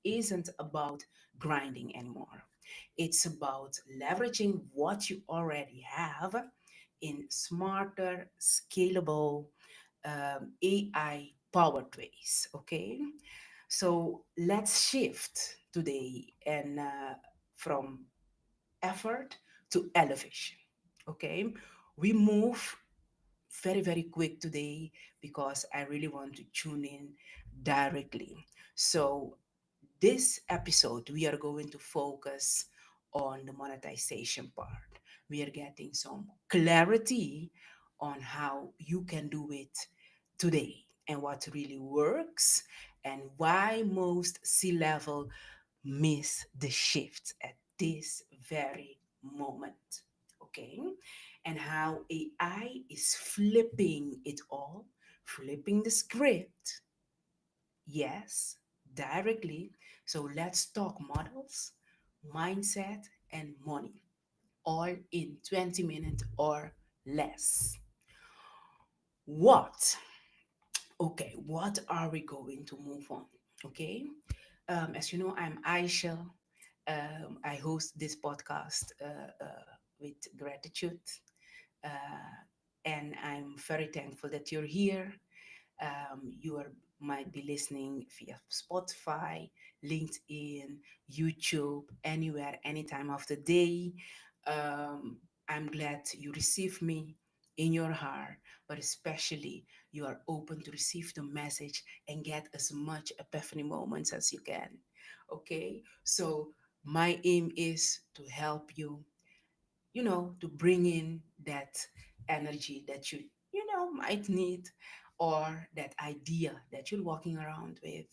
isn't about grinding anymore. It's about leveraging what you already have in smarter, scalable, AI powered ways. Okay, so let's shift today and from effort to elevation. Okay, we move very quick today because I really want to tune in directly. So this episode we are going to focus on the monetization part. We are getting some clarity on how you can do it today and what really works and why most C-level miss the shift at this very moment. Okay? And how AI is flipping it all, flipping the script. Yes, directly. So let's talk models, mindset, and money, all in 20 minutes or less. What? Okay, what are we going to move on? Okay, as you know, I'm Aisha. I host this podcast with gratitude, and I'm very thankful that you're here. You are, might be listening via Spotify, LinkedIn, YouTube, anywhere, any time of the day. I'm glad you receive me in your heart, but especially you are open to receive the message and get as much epiphany moments as you can. Okay, so my aim is to help you, to bring in that energy that you might need, or that idea that you're walking around with,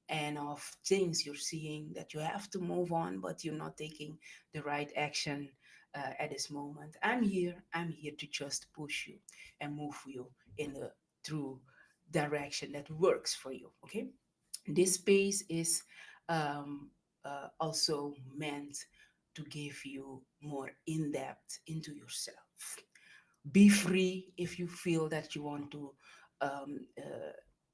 and of things you're seeing that you have to move on, but you're not taking the right action at this moment. I'm here to just push you and move you in the true direction that works for you. Okay, this space is um, also meant to give you more in depth into yourself. Be free if you feel that you want to,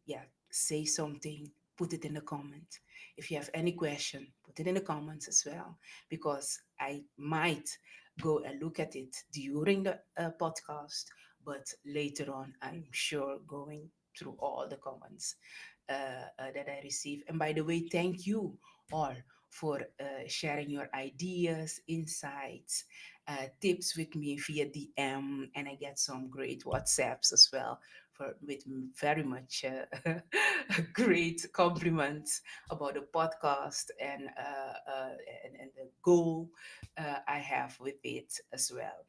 yeah, say something. Put it in the comments. If you have any question, put it in the comments as well, because I might go and look at it during the podcast, but later on, I'm sure going through all the comments that I receive. And by the way, thank you all for sharing your ideas, insights, tips with me via DM, and I get some great WhatsApps as well for with very much great compliments about the podcast and the goal I have with it as well.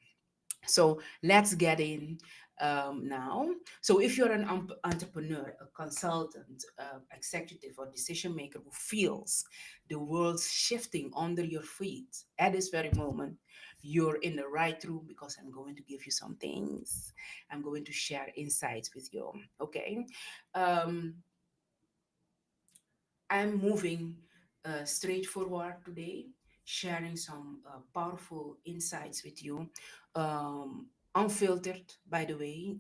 So let's get in now. So if you're an entrepreneur, a consultant, executive, or decision maker who feels the world's shifting under your feet at this very moment, you're in the right room, because I'm going to give you some things. I'm going to share insights with you. Okay. Um, I'm moving straight forward today, sharing some powerful insights with you, unfiltered, by the way.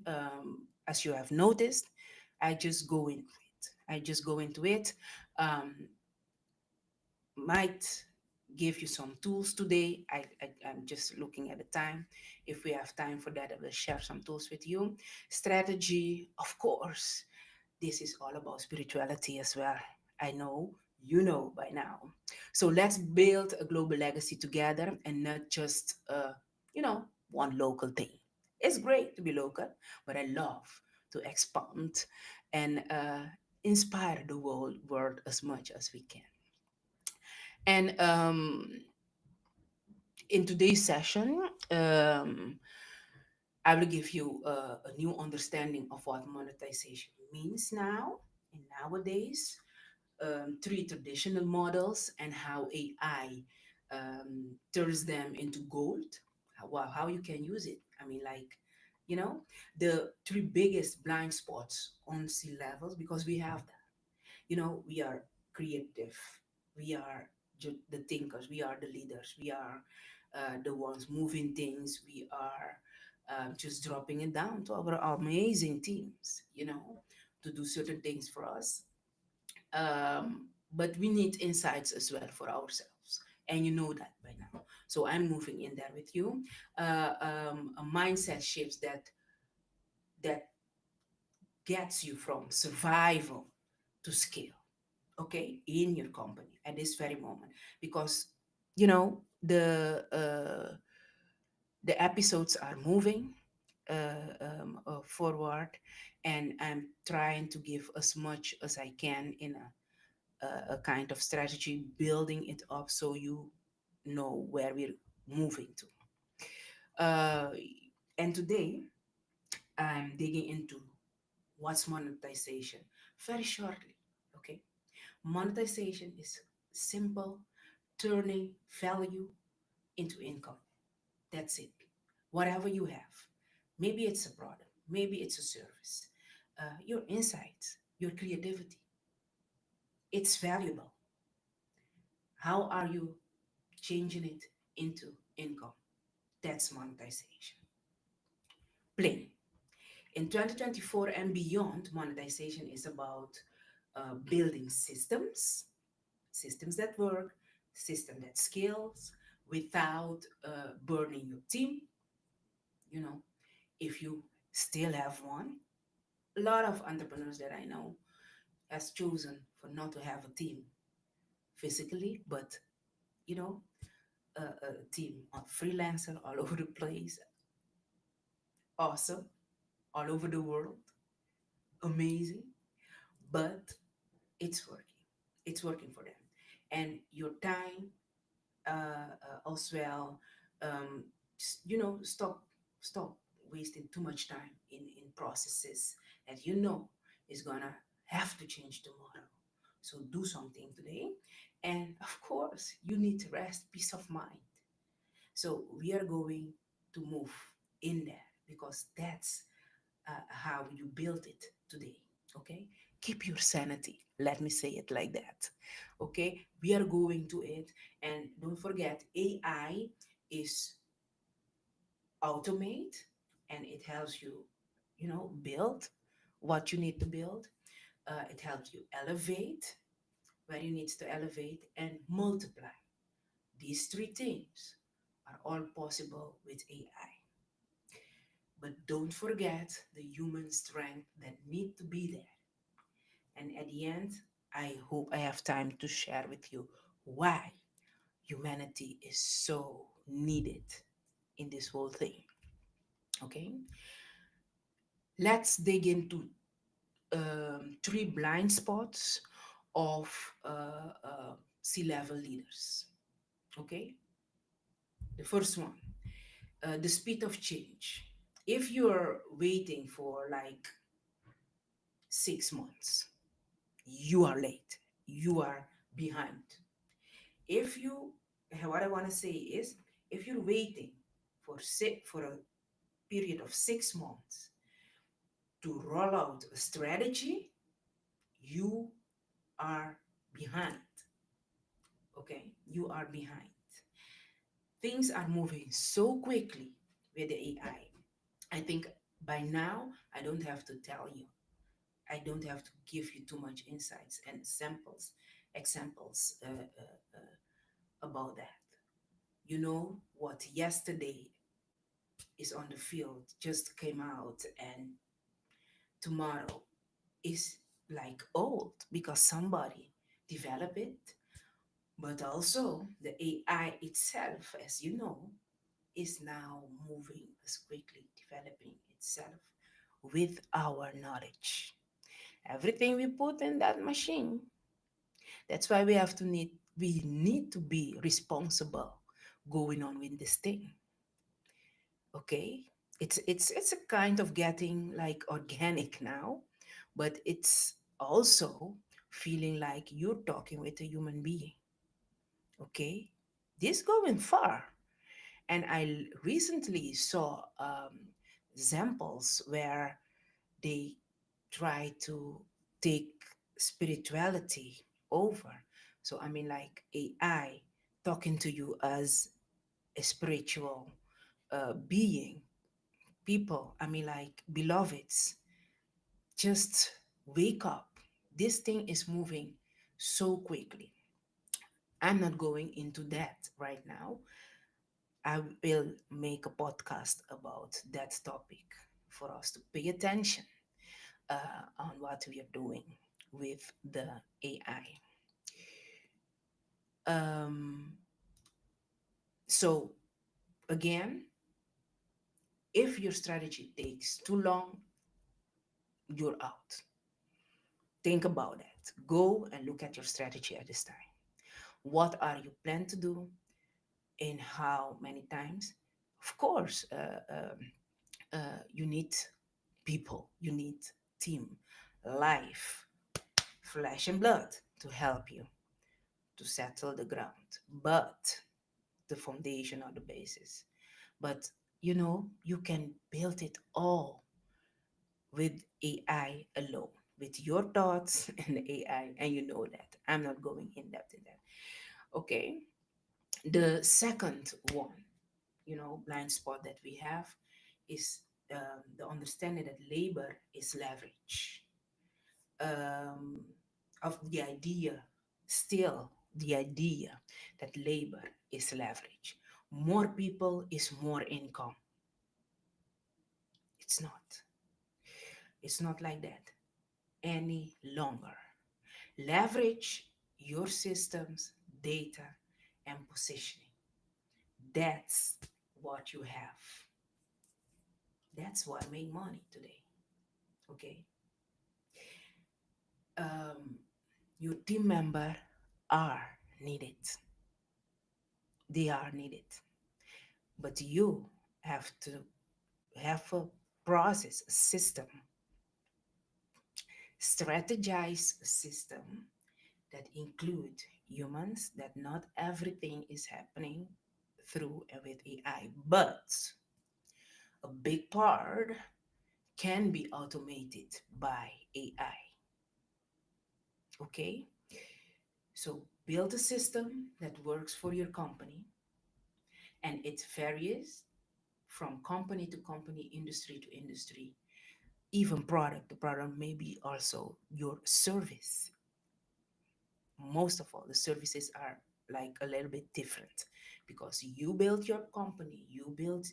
As you have noticed, I just go into it. I just go into it. Um, might give you some tools today. I'm just looking at the time. If we have time for that, I will share some tools with you. Strategy, of course. This is all about spirituality as well. I know you know by now. So let's build a global legacy together, and not just one local thing. It's great to be local, but I love to expand and inspire the world as much as we can. And in today's session, I will give you a new understanding of what monetization means now and nowadays, three traditional models, and how AI turns them into gold. How you can use it. I mean, like, the three biggest blind spots on sea levels, because we have that. We are creative, we are the thinkers, we are the leaders, we are the ones moving things, we are just dropping it down to our amazing teams, to do certain things for us. but we need insights as well for ourselves. And you know that by now. So I'm moving in there with you. A mindset shifts that gets you from survival to scale, okay, in your company at this very moment. Because the episodes are moving forward, and I'm trying to give as much as I can in a kind of strategy, building it up so you know where we're moving to. Uh, and today, I'm digging into what's monetization very shortly. Okay, monetization is simple, turning value into income. That's it. Whatever you have, maybe it's a product, maybe it's a service, your insights, your creativity, it's valuable. How are you changing it into income? That's monetization. Plain. In 2024 and beyond, monetization is about building systems that work, system that scales without burning your team. You know, if you still have one, a lot of entrepreneurs that I know has chosen for not to have a team physically, but you know, a team of freelancer all over the place, awesome, all over the world, amazing, but it's working. It's working for them. And your time as well, stop wasting too much time in processes that you know is gonna have to change tomorrow. So do something today. And of course, you need rest, peace of mind. So we are going to move in there because that's how you build it today. Okay, keep your sanity, let me say it like that. Okay, we are going to it. And don't forget, AI is automate, and it helps you, build what you need to build. It helps you elevate where you need to elevate, and multiply. These three things are all possible with AI. But don't forget the human strength that need to be there. And at the end, I hope I have time to share with you why humanity is so needed in this whole thing. Okay, let's dig into three blind spots of C-level leaders. Okay, the first one, the speed of change. If you're waiting for like 6 months, you are late. You are behind. If you, what I want to say is, if you're waiting for a period of 6 months to roll out a strategy, you are behind. Okay, you are behind. Things are moving so quickly with the AI. I think by now I don't have to tell you. I don't have to give you too much insights and examples about that. You know what yesterday is on the field just came out, and tomorrow is like old because somebody developed it. But also the AI itself, as you know, is now moving as quickly, developing itself with our knowledge. Everything we put in that machine, that's why we need to be responsible going on with this thing. Okay, it's a kind of getting like organic now, but it's also feeling like you're talking with a human being. Okay, this going far. And I recently saw examples where they try to take spirituality over. So I mean, like AI talking to you as a spiritual being. People, I mean, like beloveds, just wake up. This thing is moving so quickly. I'm not going into that right now. I will make a podcast about that topic for us to pay attention on what we are doing with the AI. Um, so, again, if your strategy takes too long, you're out. Think about it. Go and look at your strategy at this time. What are you plan to do and how many times? Of course, you need people, you need team, life, flesh and blood to help you to settle the ground. But the foundation or the basis. But you can build it all with AI alone, with your thoughts and the AI, and you know that. I'm not going in depth in that. Okay. The second one, blind spot that we have is the understanding that labor is leverage. Um, of the idea, still the idea that labor is leverage. More people is more income. It's not. It's not like that any longer. Leverage your systems, data, and positioning. That's what you have. That's what make money today. Okay. Um, your team member are needed. They are needed. But you have to have a process, a system, strategize a system that include humans, that not everything is happening through and with AI, but a big part can be automated by AI. Okay? So build a system that works for your company, and it varies from company to company, industry to industry, even product to product, maybe also your service. Most of all, the services are like a little bit different because you build your company, you build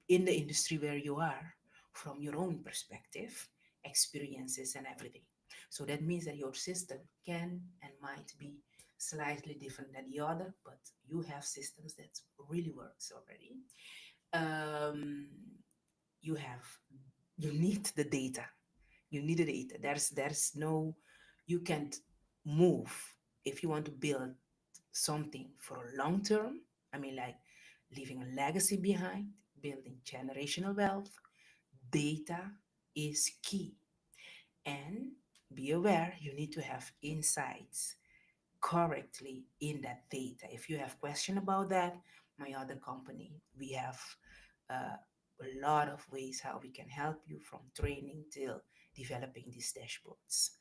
in the industry where you are from your own perspective, experiences, and everything. So that means that your system can and might be slightly different than the other, but you have systems that really works already. Um, you have you need the data. You need the data. There's no you can't move if you want to build something for a long term. I mean, like leaving a legacy behind, building generational wealth. Data is key. And be aware you need to have insights correctly in that data. If you have question about that, my other company, we have a lot of ways how we can help you from training till developing these dashboards.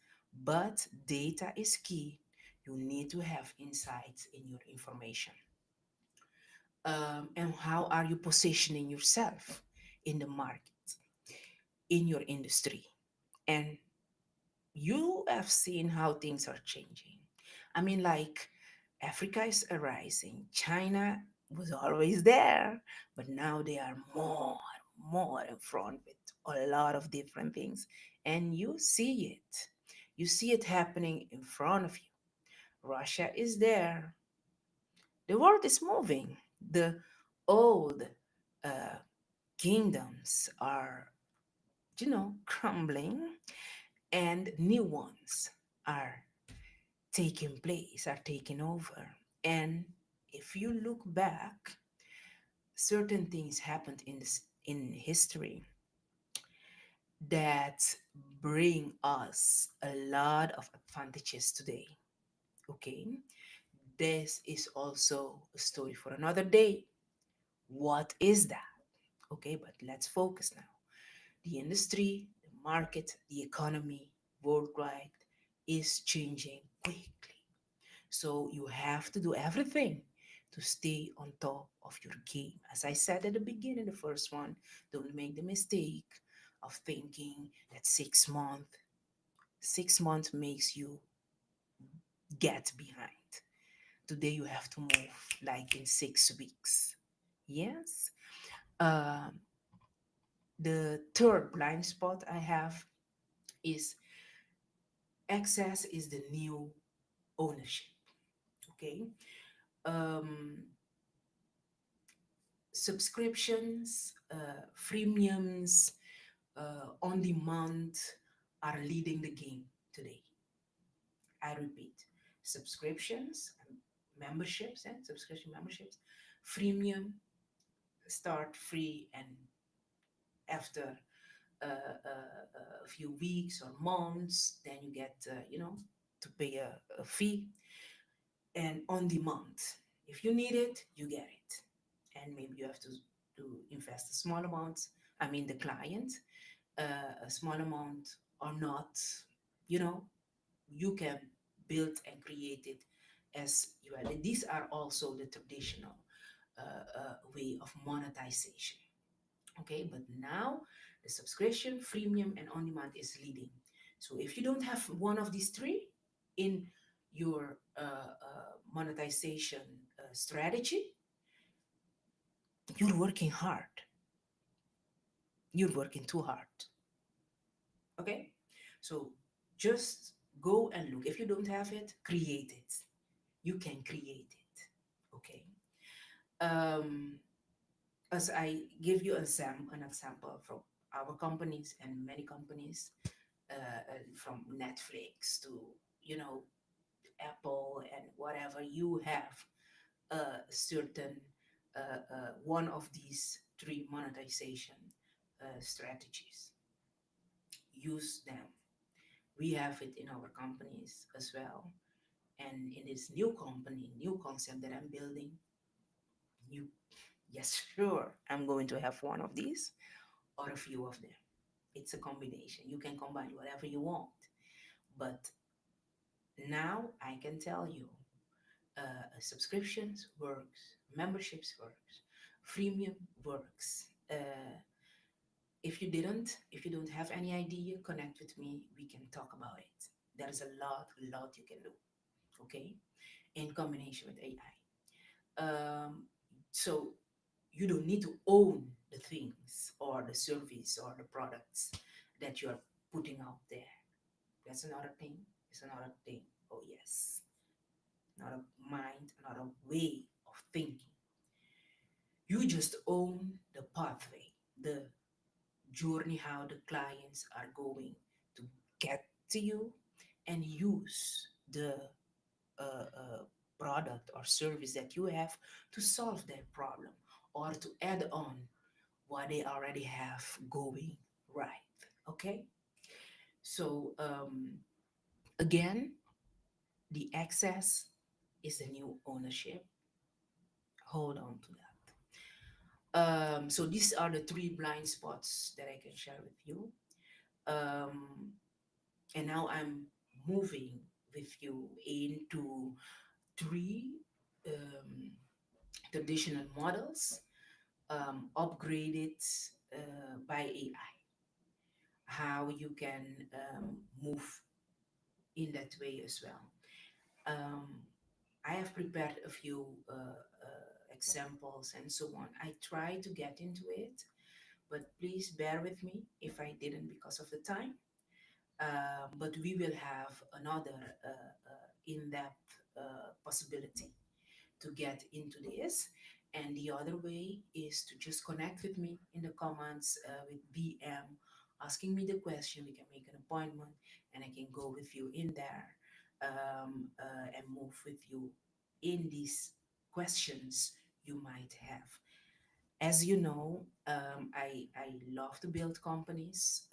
But data is key. You need to have insights in your information. And how are you positioning yourself in the market, in your industry? And you have seen how things are changing. I mean, like Africa is arising, China was always there, but now they are more in front with a lot of different things. And you see it. You see it happening in front of you. Russia is there. The world is moving. The old uh, kingdoms are, crumbling, and new ones are taking place, are taking over. And if you look back, certain things happened in history that bring us a lot of advantages today. Okay, this is also a story for another day. What is that? Okay, but let's focus now. The industry, the market, the economy worldwide is changing quickly. So you have to do everything to stay on top of your game. As I said at the beginning, the first one, don't make the mistake of thinking that 6 months, 6 months makes you get behind. Today you have to move like in 6 weeks. Yes. Um, the third blind spot I have is access is the new ownership. Okay. Um, Subscriptions, freemiums, on demand are leading the game today. I repeat, subscriptions, memberships, and subscription memberships, freemium, start free, and after a few weeks or months, then you get, to pay a fee, and on demand. If you need it, you get it. And maybe you have to invest a small amount. I mean, the client, a small amount or not, you know, you can build and create it as you are. These are also the traditional way of monetization. Okay, but now the subscription, freemium, and on demand is leading. So if you don't have one of these three in your monetization strategy, you're working hard. You're working too hard. Okay, so just go and look. If you don't have it, create it. You can create it. Okay. Um, as I give you an example from our companies and many companies, from Netflix to, you know, Apple and whatever, you have a certain one of these three monetization strategies. Use them. We have it in our companies as well. And in this new company, new concept that I'm building, you, yes, sure, I'm going to have one of these or a few of them. It's a combination. You can combine whatever you want. But now I can tell you, subscriptions works, memberships works, freemium works. If you don't have any idea, connect with me. We can talk about it. There is a lot you can do. Okay, in combination with AI. So you don't need to own the things or the service or the products that you are putting out there. That's another thing. It's another thing. Oh yes, not a mind, not a way of thinking. You just own the pathway, the journey, how the clients are going to get to you, and use the product or service that you have to solve their problem or to add on what they already have going right. Okay, so again, the access is the new ownership. Hold on to that. So these are the three blind spots that I can share with you. Um, and now I'm moving with you into three um, traditional models, upgraded by AI. How you can move in that way as well. Um, I have prepared a few examples and so on. I try to get into it, but please bear with me if I didn't because of the time. But we will have another in-depth possibility to get into this. And the other way is to just connect with me in the comments with BM, asking me the question. We can make an appointment and I can go with you in there and move with you in these questions you might have. As you know, I love to build companies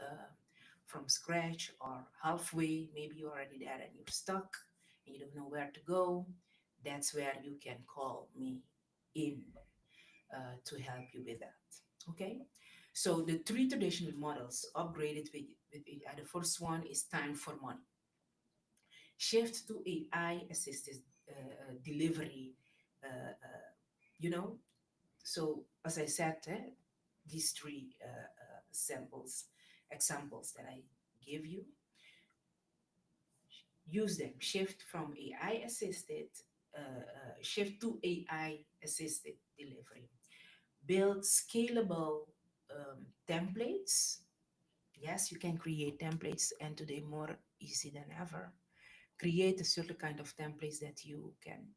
from scratch or halfway. Maybe you're already there and you're stuck and you don't know where to go. That's where you can call me in to help you with that. Okay? So the three traditional models upgraded with AI. The first one is time for money. Shift to AI assisted delivery. You know, so as I said, these three examples that I give you, use them. Shift to AI assisted delivery. Build scalable templates. Yes, you can create templates, and today more easy than ever. Create a certain kind of templates that you can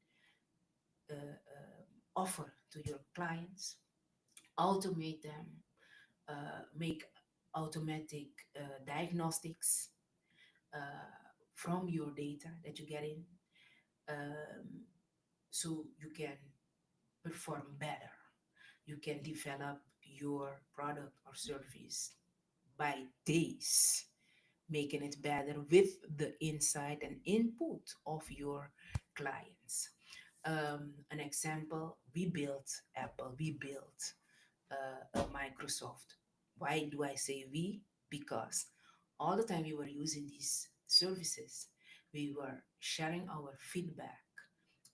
offer to your clients. Automate them. Make automatic diagnostics from your data that you get in, um, so you can perform better. You can develop your product or service by days, making it better with the insight and input of your clients. An example, we built Apple, we built Microsoft. Why do I say we? Because all the time we were using these services, we were sharing our feedback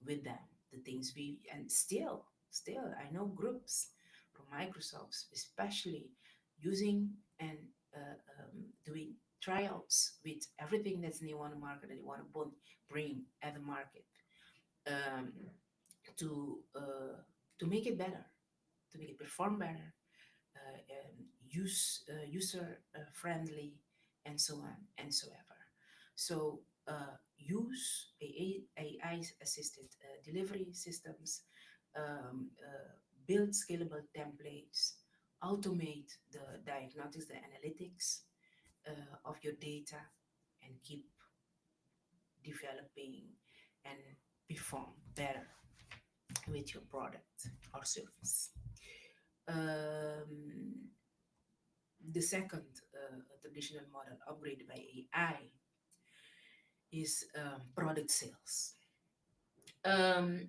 with them, the things we, and still, I know groups from Microsoft, especially using and doing tryouts with everything that's new on the market that they want to bring at the market, um, to uh, to make it better, to make it perform better, user friendly, and so on and so ever. So use AI assisted delivery systems, build scalable templates, automate the diagnostics, the analytics of your data, and keep developing and perform better with your product or service. Um, the second traditional model upgraded by AI is product sales. Um,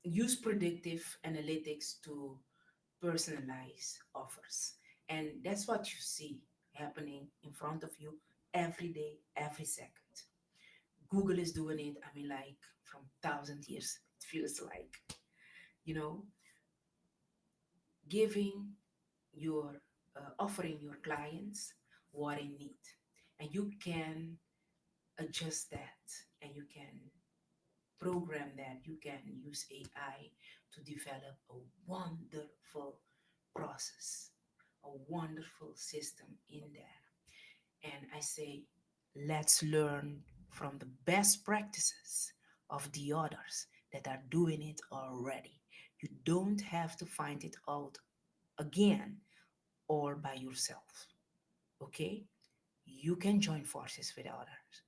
Use predictive analytics to personalize offers. And that's what you see happening in front of you every day, every second. Google is doing it, I mean, like from 1,000 years, it feels like, you know, giving your, offering your clients what they need. And you can adjust that, and you can program that. You can use AI to develop a wonderful process, a wonderful system in there. And I say, let's learn from the best practices of the others that are doing it already. You don't have to find it out again or by yourself. Okay? You can join forces with others,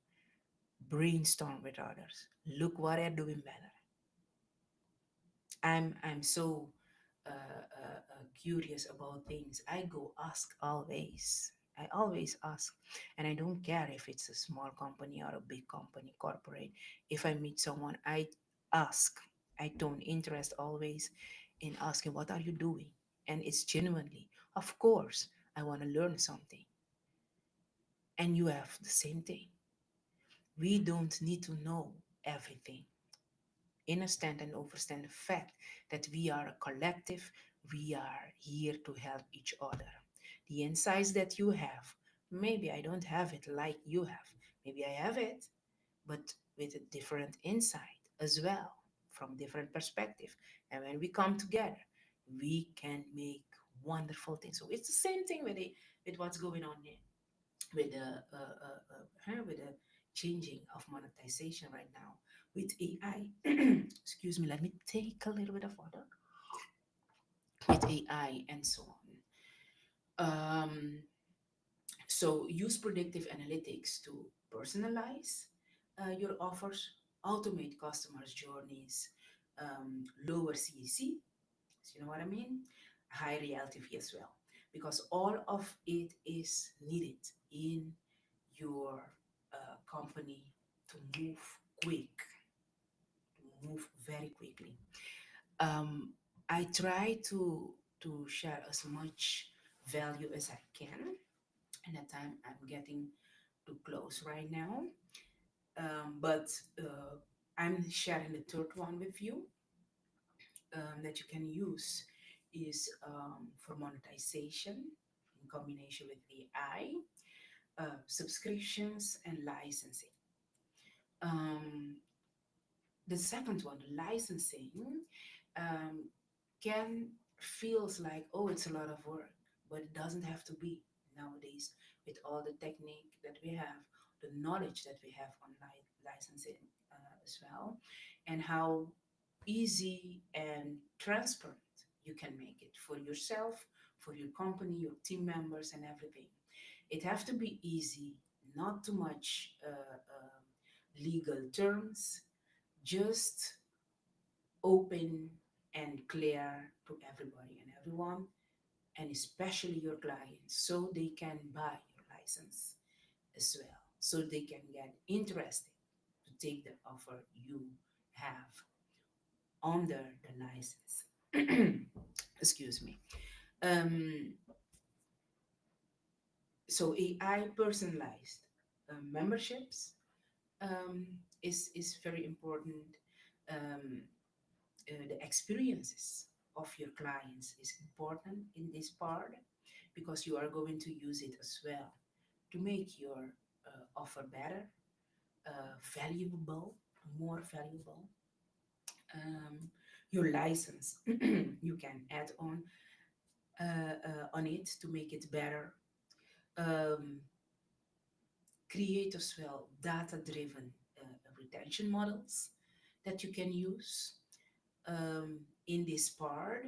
brainstorm with others, look what they're doing better. I'm so curious about things. I go ask always. I always ask, and I don't care if it's a small company or a big company, corporate. If I meet someone, I ask. I don't interest always in asking, "What are you doing?" And it's genuinely, of course, I want to learn something. And you have the same thing. We don't need to know everything. Understand and understand the fact that we are a collective, we are here to help each other. The insights that you have, maybe I don't have it like you have. Maybe I have it, but with a different insight as well, from different perspective. And when we come together, we can make wonderful things. So it's the same thing with what's going on here with the changing of monetization right now with AI. Excuse me, let me take a little bit of water. With AI and so on. So use predictive analytics to personalize your offers, automate customers' journeys, lower CAC. So you know what I mean? High reality fee as well, because all of it is needed in your company to move quick, to move very quickly. Um, I try to share as much value as I can, and at time I'm getting too close right now. But I'm sharing the third one with you, that you can use is for monetization in combination with AI. subscriptions and licensing. Um, the second one, licensing, um, can feels like, oh, it's a lot of work, but it doesn't have to be nowadays with all the technique that we have, the knowledge that we have on licensing as well, and how easy and transparent you can make it for yourself, for your company, your team members, and everything. It have to be easy, not too much legal terms, just open and clear to everybody and everyone, and especially your clients, so they can buy your license as well, so they can get interested to take the offer you have under the license. Excuse me. Um, so AI personalized memberships is very important. Um, the experiences of your clients is important in this part because you are going to use it as well to make your offer better, valuable, more valuable. Um, your license, you can add on it to make it better. Um, Create as well data-driven retention models that you can use in this part.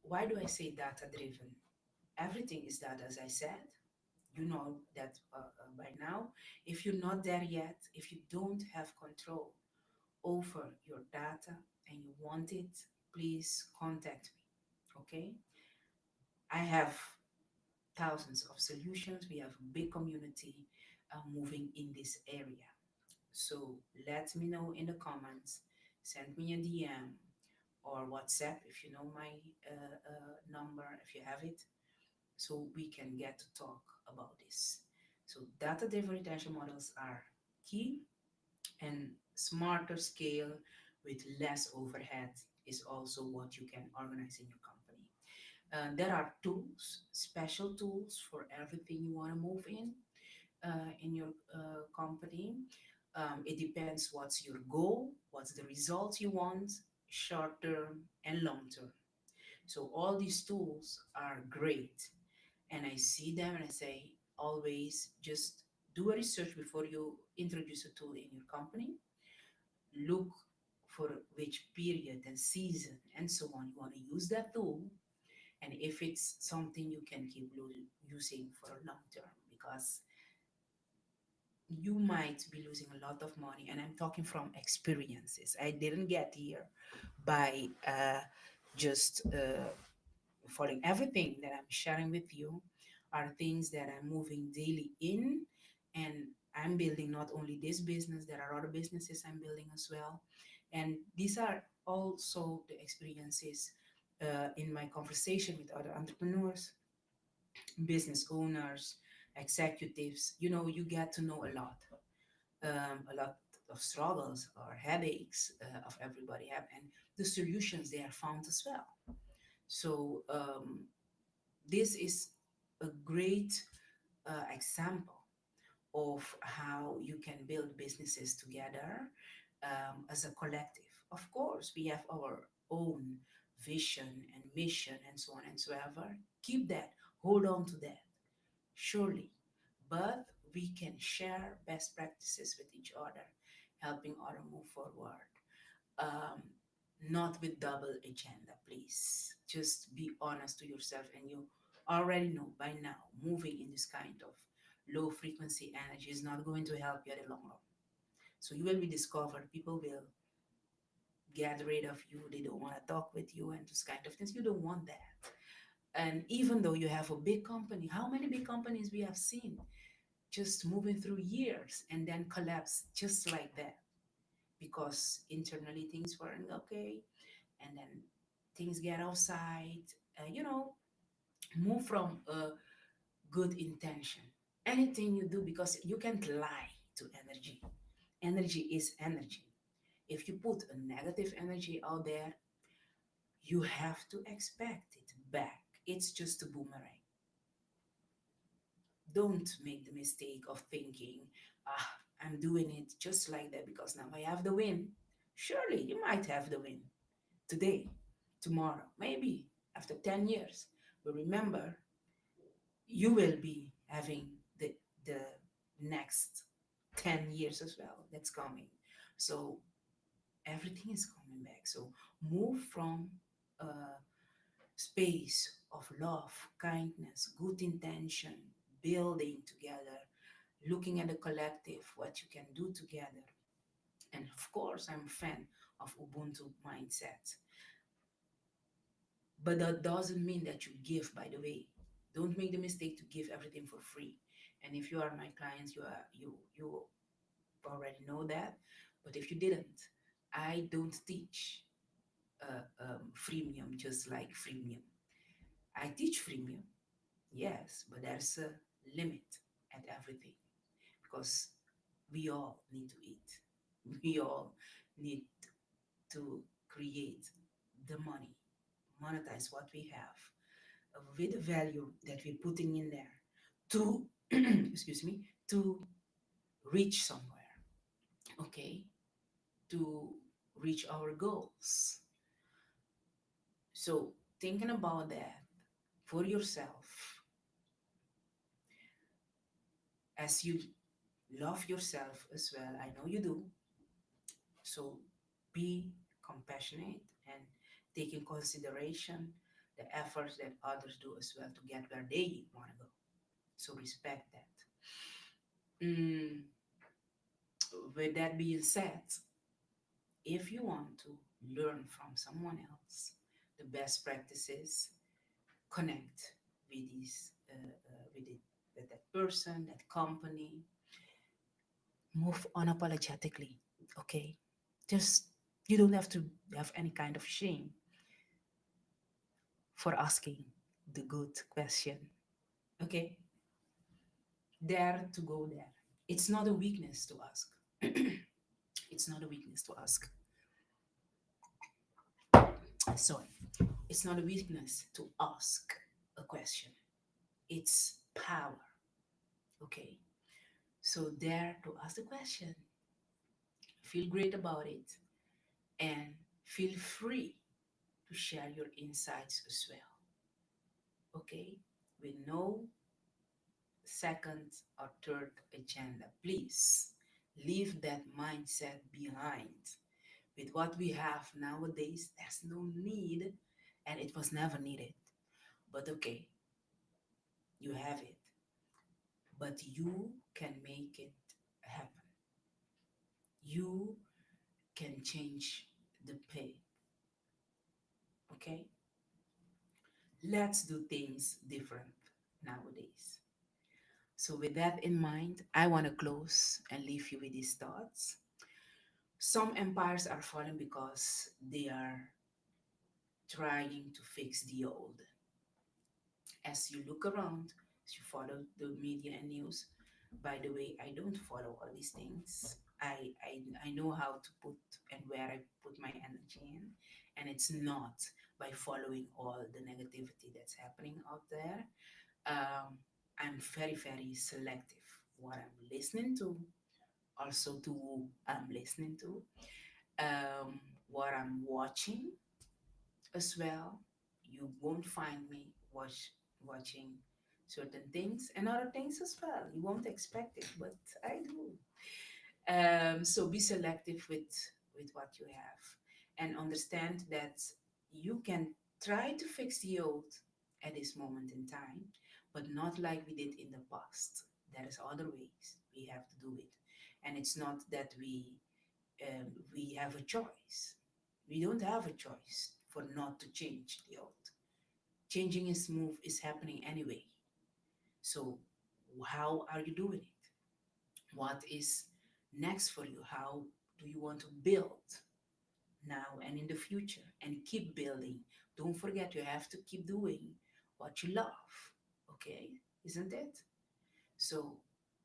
Why do I say data driven? Everything is data, as I said. You know that by now. If you're not there yet, if you don't have control over your data and you want it, please contact me. Okay? I have thousands of solutions. We have a big community moving in this area. So let me know in the comments, send me a DM or WhatsApp if you know my number, if you have it, so we can get to talk about this. So data-driven retention models are key, and smarter scale with less overhead is also what you can organize in your company. There are tools, special tools for everything you want to move in your company. It depends what's your goal, what's the result you want, short term and long term. So all these tools are great, and I see them and I say always just do a research before you introduce a tool in your company. Look for which period and season and so on you want to use that tool, and if it's something you can keep using for a long term, because you might be losing a lot of money. And I'm talking from experiences. I didn't get here by just following. Everything that I'm sharing with you are things that I'm moving daily in, and I'm building not only this business, there are other businesses I'm building as well. And these are also the experiences in my conversation with other entrepreneurs, business owners, executives. You know, you get to know a lot of struggles or headaches of everybody have, and the solutions they are found as well. So this is a great example of how you can build businesses together as a collective. Of course, we have our own vision and mission and so on and so ever. Keep that, hold on to that, surely. But we can share best practices with each other, helping other move forward. Um, Not with double agenda, please. Just be honest to yourself, and you already know by now, moving in this kind of low frequency energy is not going to help you at the long run. So you will be discovered. People will get rid of you. They don't want to talk with you and this kind of things. You don't want that. And even though you have a big company, how many big companies we have seen just moving through years and then collapse just like that because internally things weren't okay, and then things get outside. You know, move from a good intention. Anything you do, because you can't lie to energy. Energy is energy. If you put a negative energy out there, you have to expect it back. It's just a boomerang. Don't make the mistake of thinking, I'm doing it just like that because now I have the win. Surely you might have the win today, tomorrow, maybe after 10 years. But remember, you will be having the next 10 years as well that's coming. So everything is coming back. So move from a space of love, kindness, good intention, building together, looking at the collective, what you can do together. And of course, I'm a fan of Ubuntu mindset. But that doesn't mean that you give, by the way. Don't make the mistake to give everything for free. And if you are my clients, you already know that. But if you didn't, I don't teach freemium just like freemium. I teach freemium, yes, but there's a limit at everything because we all need to eat. We all need to create the money, monetize what we have with the value that we're putting in there to, excuse me, to reach somewhere, okay, to reach our goals. So, thinking about that for yourself, as you love yourself as well, I know you do. So, be compassionate and take in consideration the efforts that others do as well to get where they want to go. So, respect that. Mm, with that being said, if you want to learn from someone else, the best practices, connect with with that person, that company. Move unapologetically, okay? Just you don't have to have any kind of shame for asking the good question, okay? Dare to go there. It's not a weakness to ask. It's not a weakness to ask. Sorry, it's not a weakness to ask a question. It's power, okay? So dare to ask the question. Feel great about it and feel free to share your insights as well, okay? With no second or third agenda. Please leave that mindset behind. With what we have nowadays, there's no need, and it was never needed. But okay, you have it, but you can make it happen. You can change the pay, okay? Let's do things different nowadays. So, with that in mind, I want to close and leave you with these thoughts. Some empires are falling because they are trying to fix the old. As you look around, as you follow the media and news, by the way, I don't follow all these things. I know how to put and where I put my energy in, and it's not by following all the negativity that's happening out there. Um, I'm very selective what I'm listening to, also to who I'm listening to, what I'm watching as well. You won't find me watching certain things and other things as well. You won't expect it, but I do. So be selective with what you have, and understand that you can try to fix the old at this moment in time, but not like we did in the past. There is other ways we have to do it, and it's not that we have a choice. We don't have a choice for not to change the old. Changing is move is happening anyway. So how are you doing it? What is next for you? How do you want to build now and in the future and keep building? Don't forget you have to keep doing what you love. Okay? Isn't it? So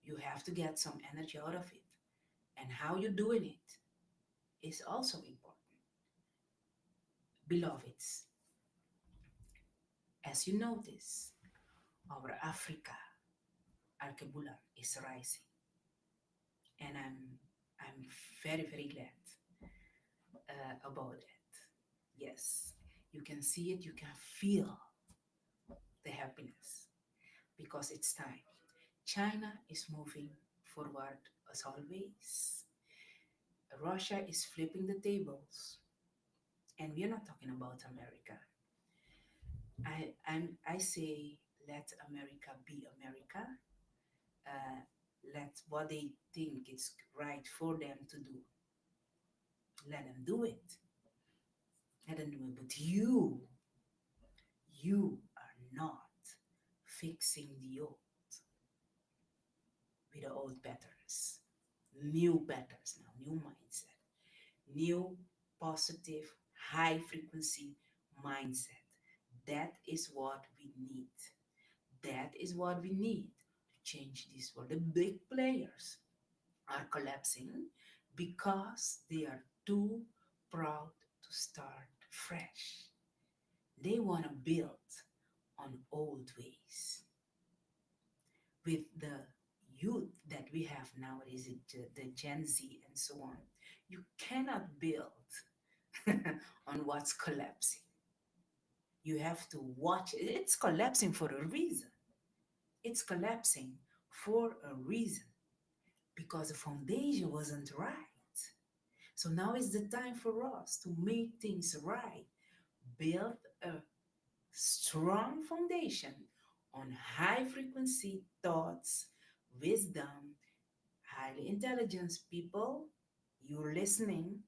you have to get some energy out of it. And how you're doing it is also important. Beloveds, as you notice, our Africa Alkebulan is rising, and I'm very very glad about it. Yes, you can see it, you can feel the happiness because it's time. China is moving forward as always. Russia is flipping the tables, and we're not talking about America. I say let America be America. Uh, let what they think is right for them to do. Let them do it. Let them do it. But you are not fixing the old with the old patterns. New patterns now, new mindset, new positive, high frequency mindset. That is what we need. That is what we need to change this world. The big players are collapsing because they are too proud to start fresh. They want to build on old ways. With the youth that we have nowadays, the Gen Z and so on, you cannot build on what's collapsing. You have to watch it. It's collapsing for a reason. It's collapsing for a reason because the foundation wasn't right. So now is the time for us to make things right, build a strong foundation on high frequency thoughts, wisdom, highly intelligent people. You're listening.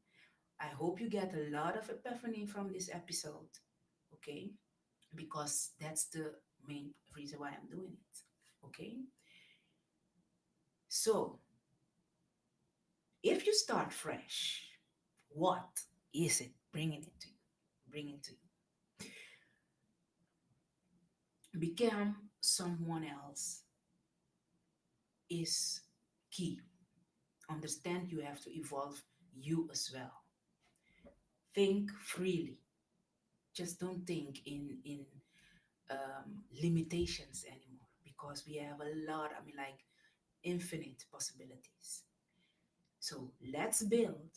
I hope you get a lot of epiphany from this episode, okay? Because that's the main reason why I'm doing it, okay? So, if you start fresh, what is it bringing it to you? Bringing to you. Become someone else is key. Understand you have to evolve you as well. Think freely. Just don't think in limitations anymore because we have a lot. I mean, like infinite possibilities. So let's build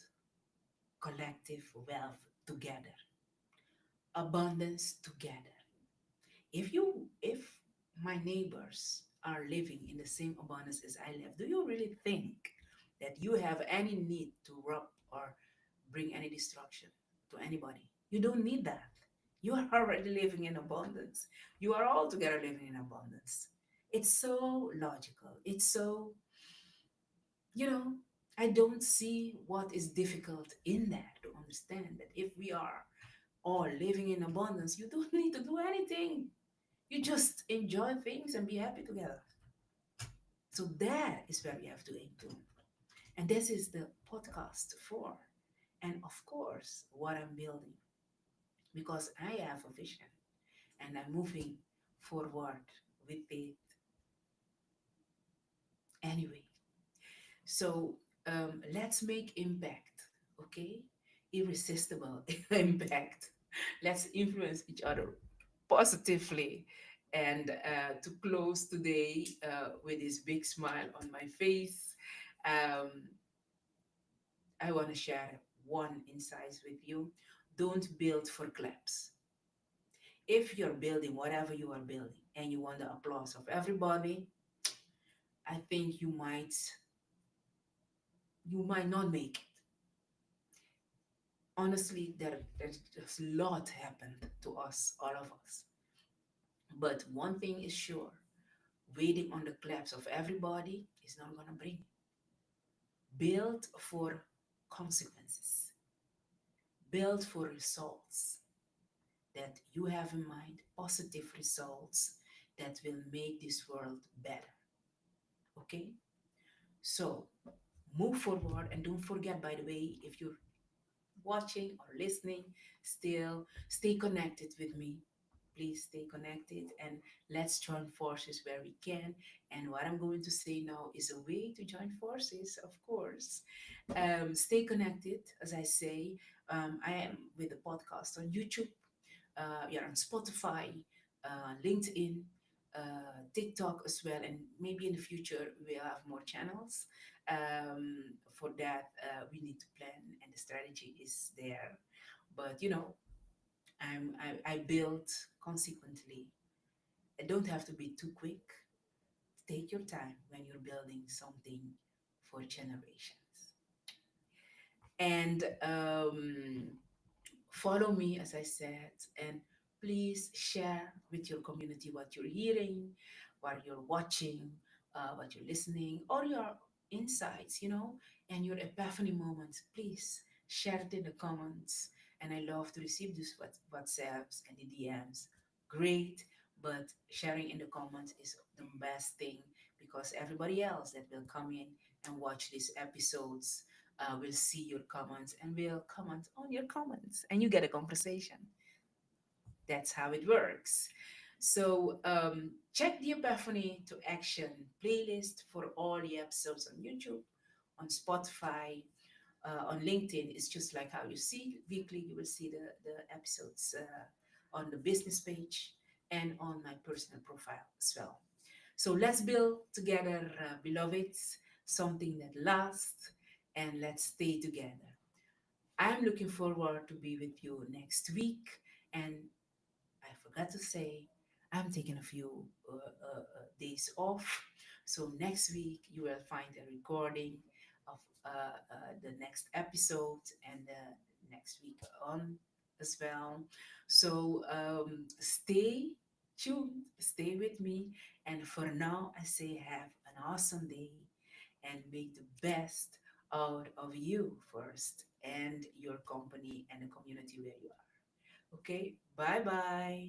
collective wealth together, abundance together. If my neighbors are living in the same abundance as I live, do you really think that you have any need to rub or bring any destruction to anybody? You don't need that. You are already living in abundance. You are all together living in abundance. It's so logical. It's so, you know, I don't see what is difficult in that to understand that if we are all living in abundance, you don't need to do anything. You just enjoy things and be happy together. So that is where we have to aim to. And this is the podcast for. And of course, what I'm building, because I have a vision and I'm moving forward with it anyway. So let's make impact, okay? Irresistible impact. Let's influence each other positively. And to close today with this big smile on my face, um, I want to share one insight with you. Don't build for claps. If you're building whatever you are building and you want the applause of everybody, I think you might not make it. Honestly, there's a lot happened to us, all of us. But one thing is sure, waiting on the claps of everybody is not gonna bring it. Build for consequences. Build for results that you have in mind, positive results that will make this world better. Okay? So move forward and don't forget, by the way, if you're watching or listening, still stay connected with me. Please stay connected and let's join forces where we can. And what I'm going to say now is a way to join forces, of course. Stay connected, as I say. I am with the podcast on YouTube. You're on Spotify, LinkedIn, TikTok as well, and maybe in the future we'll have more channels. For that, we need to plan, and the strategy is there. But I build consequently. It don't have to be too quick. Take your time when you're building something for generations. And follow me, as I said, and please share with your community what you're hearing, what you're watching, what you're listening, or your insights, and your epiphany moments. Please share it in the comments. And I love to receive these WhatsApps and the DMs. Great, but sharing in the comments is the best thing because everybody else that will come in and watch these episodes will see your comments and will comment on your comments and you get a conversation. That's how it works. So check the Epiphany to Action playlist for all the episodes on YouTube, on Spotify, on LinkedIn. It's just like how you see weekly, you will see the episodes on the business page and on my personal profile as well. So let's build together, beloveds, something that lasts, and let's stay together. I'm looking forward to be with you next week. And I forgot to say, I'm taking a few days off. So next week, you will find a recording of the next episode and next week on as well. So stay tuned, stay with me. And for now, I say have an awesome day and make the best out of you first and your company and the community where you are. Okay, bye bye.